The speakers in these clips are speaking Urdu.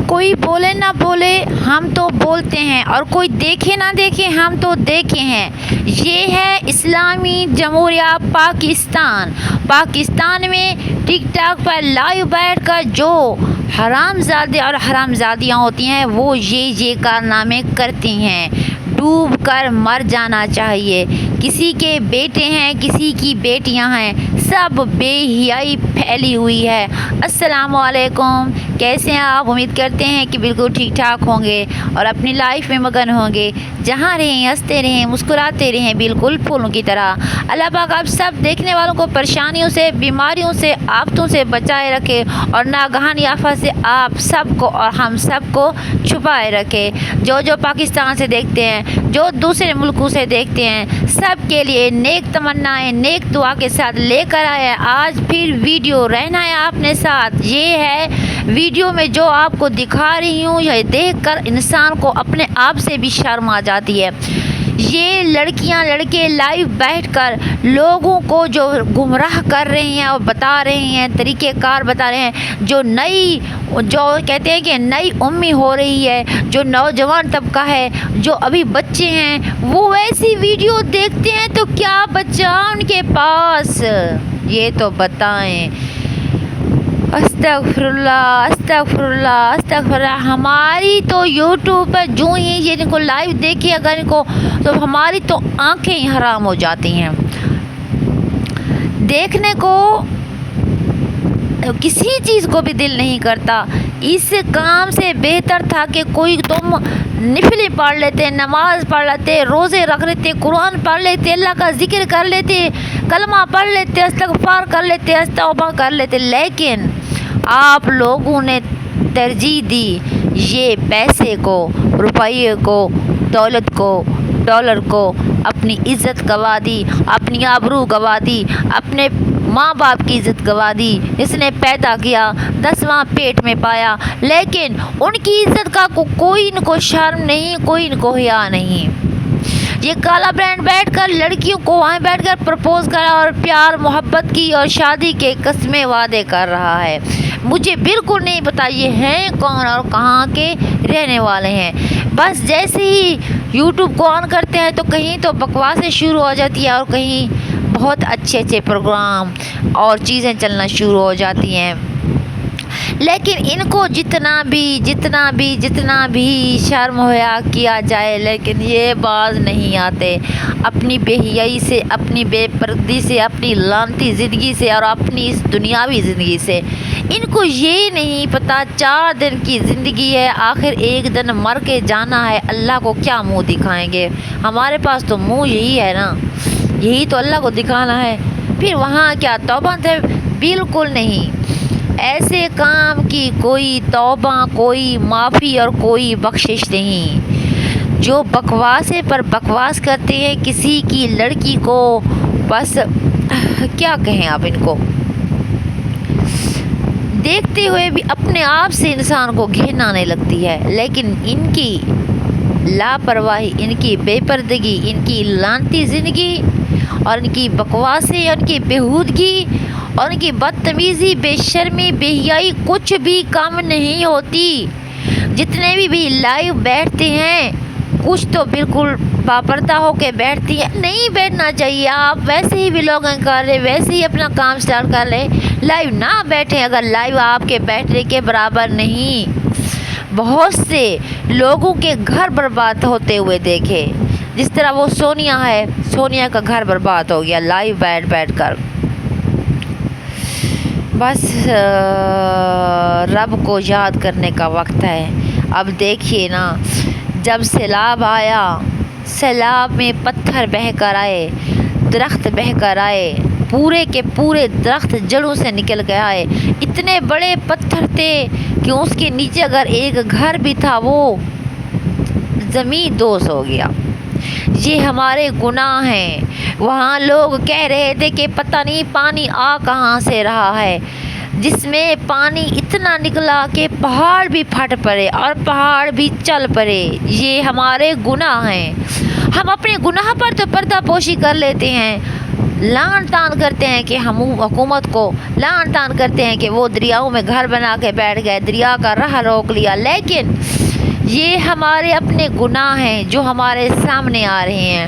کوئی بولے نہ بولے ہم تو بولتے ہیں، اور کوئی دیکھے نہ دیکھے ہم تو دیکھے ہیں۔ یہ ہے اسلامی جمہوریہ پاکستان۔ پاکستان میں ٹک ٹاک پر لائیو بیٹھ کر جو حرامزادے اور حرامزادیاں ہوتی ہیں وہ یہ کارنامے کرتی ہیں۔ ڈوب کر مر جانا چاہیے۔ کسی کے بیٹے ہیں، کسی کی بیٹیاں ہیں، سب بے حیائی پھیلی ہوئی ہے۔ السلام علیکم، کیسے ہیں آپ؟ امید کرتے ہیں کہ بالکل ٹھیک ٹھاک ہوں گے اور اپنی لائف میں مگن ہوں گے۔ جہاں رہیں ہنستے رہیں، مسکراتے رہیں، بالکل پھولوں کی طرح۔ اللہ پاک آپ سب دیکھنے والوں کو پریشانیوں سے، بیماریوں سے، آفتوں سے بچائے رکھے اور ناگہانی آفت سے آپ سب کو اور ہم سب کو چھپائے رکھے۔ جو پاکستان سے دیکھتے ہیں، جو دوسرے ملکوں سے دیکھتے ہیں، سب کے لیے نیک تمنائیں، نیک دعا کے ساتھ لے کر آئے آج پھر ویڈیو۔ رہنا ہے آپ نے ساتھ۔ یہ ہے ویڈیو میں جو آپ کو دکھا رہی ہوں، یہ دیکھ کر انسان کو اپنے آپ سے بھی شرم آ جاتی ہے۔ یہ لڑکیاں لڑکے لائیو بیٹھ کر لوگوں کو جو گمراہ کر رہے ہیں اور بتا رہے ہیں، طریقہ کار بتا رہے ہیں، جو کہتے ہیں کہ نئی امی ہو رہی ہے، جو نوجوان طبقہ ہے، جو ابھی بچے ہیں، وہ ایسی ویڈیو دیکھتے ہیں تو کیا بچہ ان کے پاس؟ یہ تو بتائیں۔ استغفر اللہ، استغفر اللہ، استغفر اللہ۔ ہماری تو یوٹیوب پر جو ہی یہ ان کو لائیو دیکھے اگر ان کو، تو ہماری تو آنکھیں ہی حرام ہو جاتی ہیں۔ دیکھنے کو کسی چیز کو بھی دل نہیں کرتا۔ اس کام سے بہتر تھا کہ کوئی تم نفلی پڑھ لیتے، نماز پڑھ لیتے، روزے رکھ لیتے، قرآن پڑھ لیتے، اللہ کا ذکر کر لیتے، کلمہ پڑھ لیتے، استغفار کر لیتے، توبہ کر لیتے، لیکن آپ لوگوں نے ترجیح دی یہ پیسے کو، روپیے کو، دولت کو، ڈالر کو، اپنی عزت گوا دی، اپنی آبرو گوا دی، اپنے ماں باپ کی عزت گوا دی، جس نے پیدا کیا، 10واں پیٹ میں پایا، لیکن ان کی عزت کا کوئی ان کو شرم نہیں، کوئی ان کو حیا نہیں۔ یہ کالا برانڈ بیٹھ کر لڑکیوں کو وہاں بیٹھ کر پرپوز کرا اور پیار محبت کی اور شادی کے قسمیں وعدے کر رہا ہے۔ مجھے بالکل نہیں پتا یہ ہیں کون اور کہاں کے رہنے والے ہیں۔ بس جیسے ہی یوٹیوب کو آن کرتے ہیں تو کہیں تو بکواسیں شروع ہو جاتی ہیں اور کہیں بہت اچھے اچھے پروگرام اور چیزیں چلنا شروع ہو جاتی ہیں، لیکن ان کو جتنا بھی شرم حیا کیا جائے، لیکن یہ باز نہیں آتے اپنی بے حیائی سے، اپنی بے پردگی سے، اپنی لعنتی زندگی سے اور اپنی اس دنیاوی زندگی سے۔ ان کو یہ نہیں پتہ 4 دن کی زندگی ہے، آخر ایک دن مر کے جانا ہے۔ اللہ کو کیا منہ دکھائیں گے؟ ہمارے پاس تو منہ یہی ہے نا، یہی تو اللہ کو دکھانا ہے۔ پھر وہاں کیا توبہ ہے؟ بالکل نہیں۔ ایسے کام کی کوئی توبہ، کوئی معافی اور کوئی بخشش نہیں۔ جو بکواسے پر بکواس کرتے ہیں کسی کی لڑکی کو، بس کیا کہیں آپ ان کو دیکھتے ہوئے بھی اپنے آپ سے انسان کو گھن آنے لگتی ہے، لیکن ان کی لاپرواہی، ان کی بے پردگی، ان کی لعنتی زندگی اور ان کی بکواسیں، ان کی بےہودگی اور ان کی بدتمیزی، بے شرمی، بے حیائی کچھ بھی کم نہیں ہوتی۔ جتنے بھی لائیو بیٹھتے ہیں کچھ تو بالکل باپردہ ہو کے بیٹھتی ہیں۔ نہیں بیٹھنا چاہیے، آپ ویسے ہی ولاگنگ کر رہے، ویسے ہی اپنا کام سٹارٹ کر لیں، لائیو نہ بیٹھیں اگر لائیو آپ کے بیٹھنے کے برابر نہیں۔ بہت سے لوگوں کے گھر برباد ہوتے ہوئے دیکھے، جس طرح وہ سونیا ہے، سونیا کا گھر برباد ہو گیا لائیو بیٹھ کر۔ بس رب کو یاد کرنے کا وقت ہے۔ اب دیکھیے نا، جب سیلاب آیا، سیلاب میں پتھر بہہ کر آئے، درخت بہہ کر آئے، پورے کے پورے درخت جڑوں سے نکل کے آئے۔ اتنے بڑے پتھر تھے کہ اس کے نیچے اگر ایک گھر بھی تھا وہ زمین دوز ہو گیا۔ یہ ہمارے گناہ ہیں۔ وہاں لوگ کہہ رہے تھے کہ پتہ نہیں پانی آ کہاں سے رہا ہے، جس میں پانی اتنا نکلا کہ پہاڑ بھی پھٹ پڑے اور پہاڑ بھی چل پڑے۔ یہ ہمارے گناہ ہیں۔ ہم اپنے گناہ پر تو پردہ پوشی کر لیتے ہیں، لان تان کرتے ہیں کہ ہم حکومت کو لان تان کرتے ہیں کہ وہ دریاؤں میں گھر بنا کے بیٹھ گئے، دریا کا راہ روک لیا، لیکن یہ ہمارے اپنے گناہ ہیں جو ہمارے سامنے آ رہے ہیں۔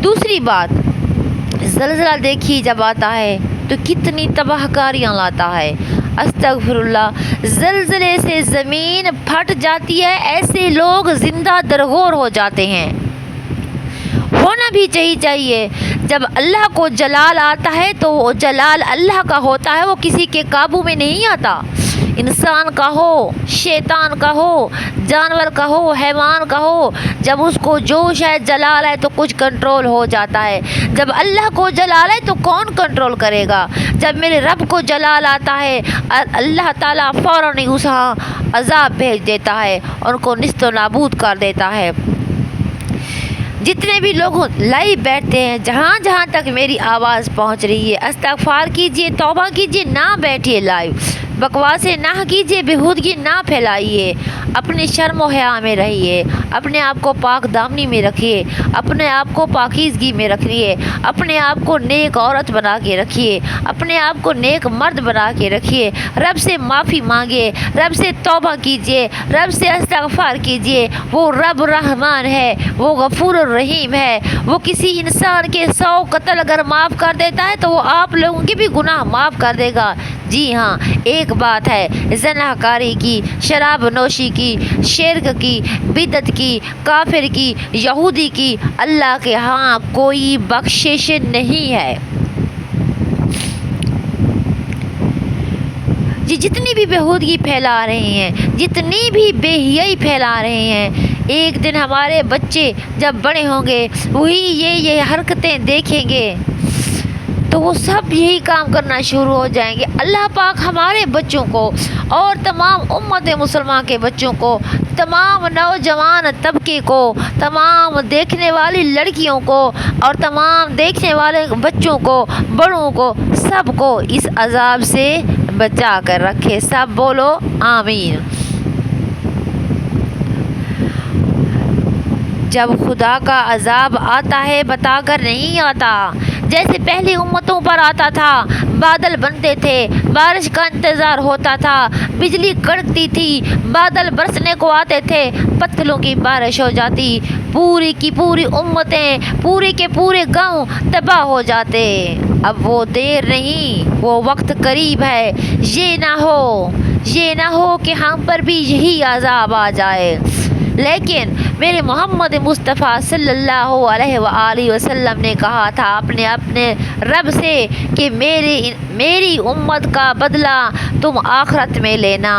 دوسری بات، زلزلہ دیکھیے جب آتا ہے تو کتنی تباہ کاریاں لاتا ہے۔ استغفر اللہ، زلزلے سے زمین پھٹ جاتی ہے، ایسے لوگ زندہ درگور ہو جاتے ہیں۔ ہونا بھی چاہیے۔ جب اللہ کو جلال آتا ہے تو وہ جلال اللہ کا ہوتا ہے، وہ کسی کے قابو میں نہیں آتا۔ انسان کا ہو، شیطان کا ہو، جانور کا ہو، حیوان کا ہو، جب اس کو جوش ہے، جلال ہے تو کچھ کنٹرول ہو جاتا ہے۔ جب اللہ کو جلال ہے تو کون کنٹرول کرے گا؟ جب میرے رب کو جلال آتا ہے، اللہ تعالیٰ فوراً ہی اساں عذاب بھیج دیتا ہے، ان کو نیست و نابود کر دیتا ہے۔ جتنے بھی لوگ لائیو بیٹھتے ہیں، جہاں جہاں تک میری آواز پہنچ رہی ہے، استغفار کیجئے، توبہ کیجئے، نہ بیٹھیے لائیو، بکواسیں نہ کیجئے، بےہودگی نہ پھیلائیے، اپنے شرم و حیا میں رہیے، اپنے آپ کو پاک دامنی میں رکھیے، اپنے آپ کو پاکیزگی میں رکھیے، اپنے آپ کو نیک عورت بنا کے رکھیے، اپنے آپ کو نیک مرد بنا کے رکھیے، رب سے معافی مانگے، رب سے توبہ کیجئے، رب سے استغفار کیجئے۔ وہ رب رحمان ہے، وہ غفور الرحیم ہے، وہ کسی انسان کے 100 قتل اگر معاف کر دیتا ہے تو وہ آپ لوگوں کے بھی گناہ معاف کر دے گا۔ جی ہاں، ایک بات ہے، زنا کاری کی، شراب نوشی کی، شرک کی، بدعت کی، کافر کی، یہودی کی، اللہ کے ہاں کوئی بخشش نہیں ہے۔ جی جتنی بھی بےہودگی پھیلا رہے ہیں، جتنی بھی بے حیائی پھیلا رہے ہیں، ایک دن ہمارے بچے جب بڑے ہوں گے وہی یہ حرکتیں دیکھیں گے تو وہ سب یہی کام کرنا شروع ہو جائیں گے۔ اللہ پاک ہمارے بچوں کو اور تمام امت مسلمان کے بچوں کو، تمام نوجوان طبقے کو، تمام دیکھنے والی لڑکیوں کو اور تمام دیکھنے والے بچوں کو، بڑوں کو، سب کو اس عذاب سے بچا کر رکھے۔ سب بولو آمین۔ جب خدا کا عذاب آتا ہے بتا کر نہیں آتا، جیسے پہلی امتوں پر آتا تھا، بادل بنتے تھے، بارش کا انتظار ہوتا تھا، بجلی کڑکتی تھی، بادل برسنے کو آتے تھے، پتھروں کی بارش ہو جاتی، پوری کی پوری امتیں، پورے کے پورے گاؤں تباہ ہو جاتے۔ اب وہ دیر نہیں، وہ وقت قریب ہے۔ یہ نہ ہو کہ ہم پر بھی یہی عذاب آ جائے۔ لیکن میرے محمد مصطفیٰ صلی اللہ علیہ وآلہ وسلم نے کہا تھا اپنے رب سے کہ میری امت کا بدلہ تم آخرت میں لینا۔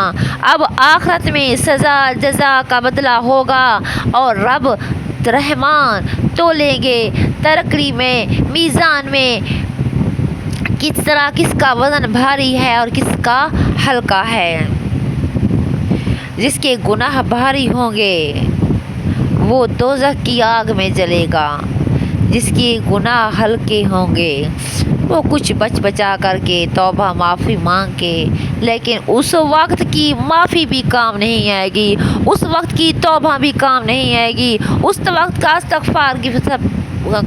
اب آخرت میں سزا جزا کا بدلہ ہوگا اور رب رحمان تولیں گے ترقی میں، میزان میں، کس طرح کس کا وزن بھاری ہے اور کس کا ہلکا ہے۔ جس کے گناہ بھاری ہوں گے وہ دوزخ کی آگ میں جلے گا، جس کے گناہ ہلکے ہوں گے وہ کچھ بچا کر کے توبہ معافی مانگ کے، لیکن اس وقت کی معافی بھی کام نہیں آئے گی، اس وقت کی توبہ بھی کام نہیں آئے گی، اس وقت کا استغفار کی سب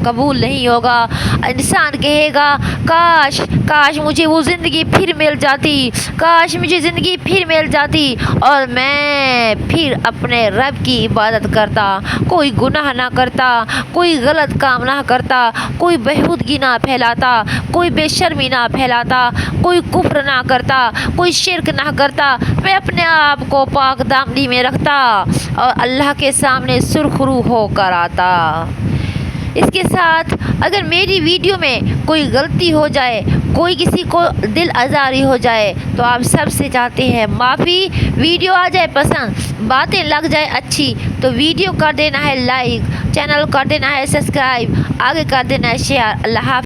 قبول نہیں ہوگا۔ انسان کہے گا کاش مجھے وہ زندگی پھر مل جاتی، کاش مجھے زندگی پھر مل جاتی اور میں پھر اپنے رب کی عبادت کرتا، کوئی گناہ نہ کرتا، کوئی غلط کام نہ کرتا، کوئی بےہودگی نہ پھیلاتا، کوئی بے شرمی نہ پھیلاتا، کوئی کفر نہ کرتا، کوئی شرک نہ کرتا، میں اپنے آپ کو پاک دامنی میں رکھتا اور اللہ کے سامنے سرخرو ہو کر آتا۔ اس کے ساتھ اگر میری ویڈیو میں کوئی غلطی ہو جائے، کوئی کسی کو دل آزاری ہو جائے تو آپ سب سے چاہتے ہیں معافی۔ ویڈیو آ جائے پسند، باتیں لگ جائے اچھی تو ویڈیو کر دینا ہے لائک، چینل کر دینا ہے سبسکرائب، آگے کر دینا ہے شیئر۔ اللہ حافظ۔